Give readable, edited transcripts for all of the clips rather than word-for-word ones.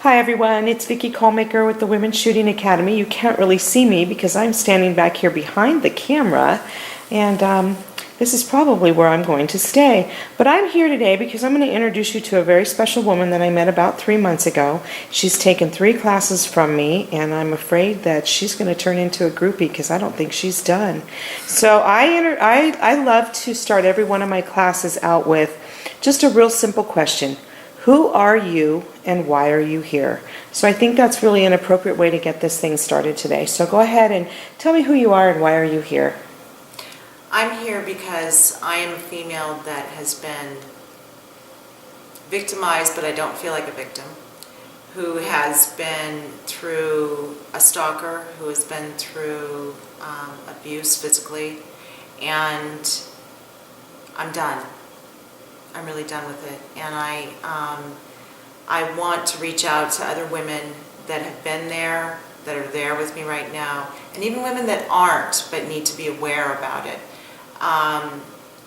Hi everyone, it's Vicki Callmaker with the Women's Shooting Academy. You can't really see me because I'm standing back here behind the camera, and this is probably where I'm going to stay. But I'm here today because I'm going to introduce you to a very special woman that I met about 3 months ago. She's taken 3 classes from me, and I'm afraid that she's going to turn into a groupie because I don't think she's done. So I love to start every one of my classes out with just a real simple question. Who are you and why are you here? So I think that's really an appropriate way to get this thing started today. So go ahead and tell me who you are and why are you here? I'm here because I am a female that has been victimized, but I don't feel like a victim, who has been through a stalker, who has been through abuse physically, and I'm done. I'm really done with it, and I want to reach out to other women that have been there, that are there with me right now, and even women that aren't but need to be aware about it,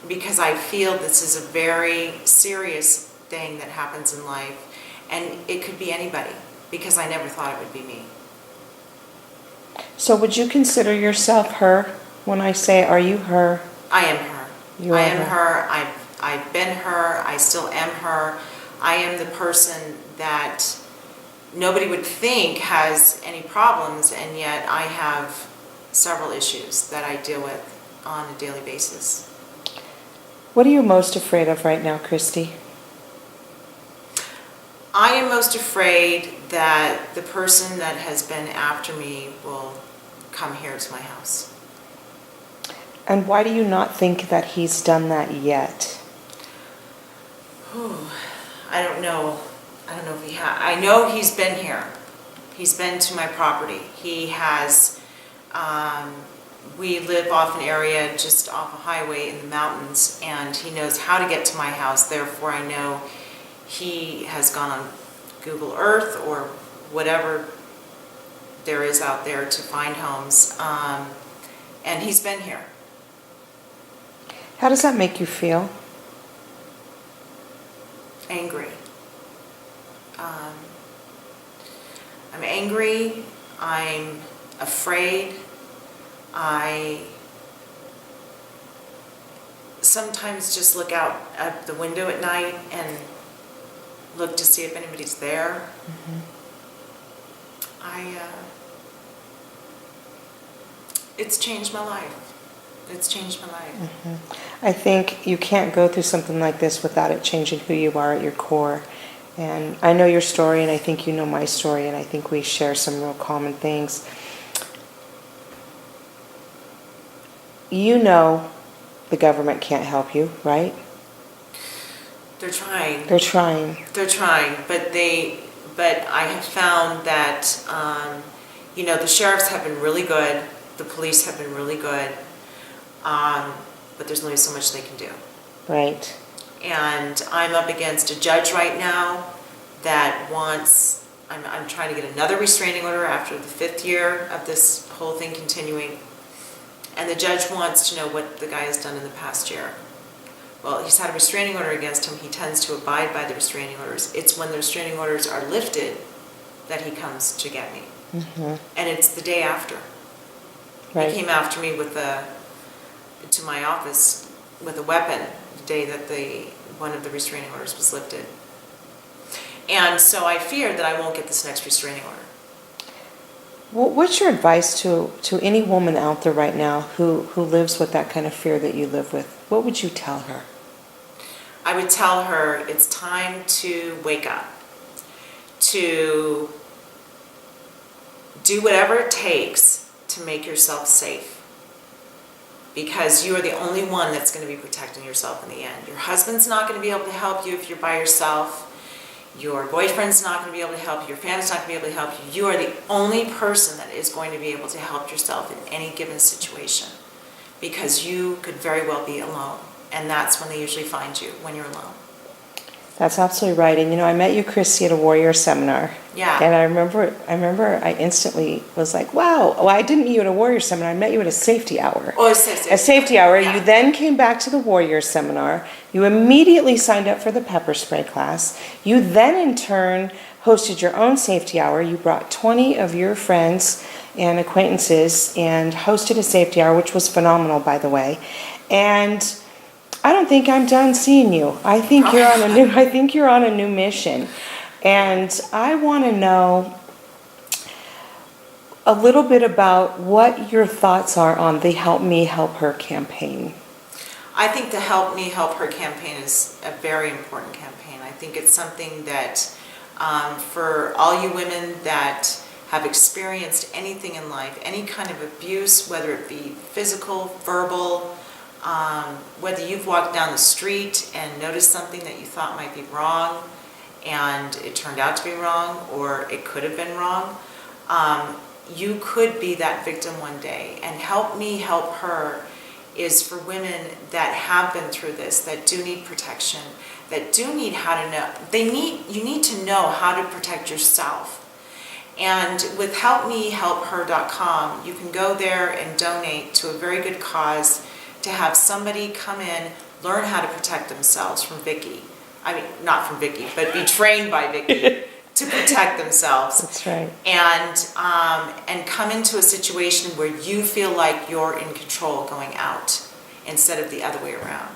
because I feel this is a very serious thing that happens in life, and it could be anybody, because I never thought it would be me. So would you consider yourself her when I say, are you her? I am her. You are I am her. I've been her. I still am her. I am the person that nobody would think has any problems, and yet I have several issues that I deal with on a daily basis. What are you most afraid of right now, Christy? I am most afraid that the person that has been after me will come here to my house. And why do you not think that he's done that yet? I don't know. I don't know if he has. I know he's been here. He's been to my property. He has, we live off an area just off a highway in the mountains, and he knows how to get to my house. Therefore, I know he has gone on Google Earth or whatever there is out there to find homes, and he's been here. How does that make you feel? Angry. I'm angry. I'm afraid. I sometimes just look out at the window at night and look to see if anybody's there. Mm-hmm. It's changed my life. It's changed my life. Mm-hmm. I think you can't go through something like this without it changing who you are at your core. And I know your story, and I think you know my story, and I think we share some real common things. You know the government can't help you, right? They're trying. They're trying. They're trying, but I have found that, the sheriffs have been really good. The police have been really good. But there's only so much they can do. Right. And I'm up against a judge right now that wants, I'm trying to get another restraining order after the 5th year of this whole thing continuing. And the judge wants to know what the guy has done in the past year. Well, he's had a restraining order against him. He tends to abide by the restraining orders. It's when the restraining orders are lifted that he comes to get me. Mm-hmm. And it's the day after. Right. He came after me to my office with a weapon the day that one of the restraining orders was lifted. And so I fear that I won't get this next restraining order. Well, what's your advice to any woman out there right now who lives with that kind of fear that you live with? What would you tell her? I would tell her it's time to wake up, to do whatever it takes to make yourself safe. Because you are the only one that's going to be protecting yourself in the end. Your husband's not going to be able to help you if you're by yourself. Your boyfriend's not going to be able to help you. Your family's not going to be able to help you. You are the only person that is going to be able to help yourself in any given situation. Because you could very well be alone. And that's when they usually find you, when you're alone. That's absolutely right. And I met you, Christy, at a warrior seminar. Yeah. And I remember I instantly was like, wow. Well, I didn't meet you at a warrior seminar. I met you at a safety hour. Oh, a safety hour. Yeah. You then came back to the warrior seminar. You immediately signed up for the pepper spray class. You then, in turn, hosted your own safety hour. You brought 20 of your friends and acquaintances and hosted a safety hour, which was phenomenal, by the way. And I don't think I'm done seeing you. I think you're on a new mission. And I want to know a little bit about what your thoughts are on the Help Me Help Her campaign. I think the Help Me Help Her campaign is a very important campaign. I think it's something that for all you women that have experienced anything in life, any kind of abuse, whether it be physical, verbal, whether you've walked down the street and noticed something that you thought might be wrong and it turned out to be wrong, or it could have been wrong, you could be that victim one day. And Help Me Help Her is for women that have been through this, that do need protection, that do need how to know. You need to know how to protect yourself. And with helpmehelpher.com, you can go there and donate to a very good cause to have somebody come in, learn how to protect themselves from Vicky. I mean, not from Vicky, but be trained by Vicky to protect themselves. That's right. And come into a situation where you feel like you're in control going out instead of the other way around.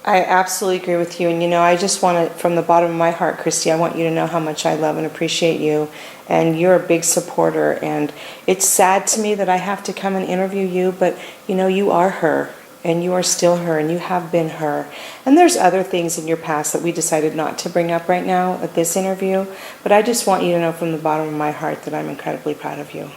I absolutely agree with you. And I just want to, from the bottom of my heart, Christy, I want you to know how much I love and appreciate you. And you're a big supporter. And it's sad to me that I have to come and interview you, but you are her. And you are still her, and you have been her. And there's other things in your past that we decided not to bring up right now at this interview. But I just want you to know from the bottom of my heart that I'm incredibly proud of you.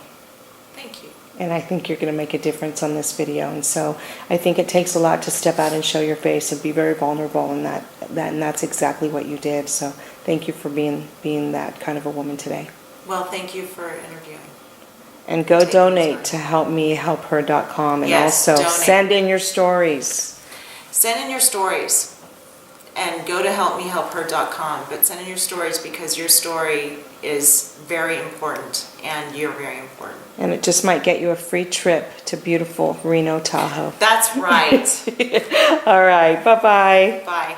Thank you. And I think you're going to make a difference on this video. And so I think it takes a lot to step out and show your face and be very vulnerable in that and that's exactly what you did. So thank you for being that kind of a woman today. Well, thank you for interviewing. And go donate to helpmehelpher.com, and yes, also donate. Send in your stories. Send in your stories and go to helpmehelpher.com, but send in your stories because your story is very important and you're very important. And it just might get you a free trip to beautiful Reno, Tahoe. That's right. All right. Bye-bye. Bye.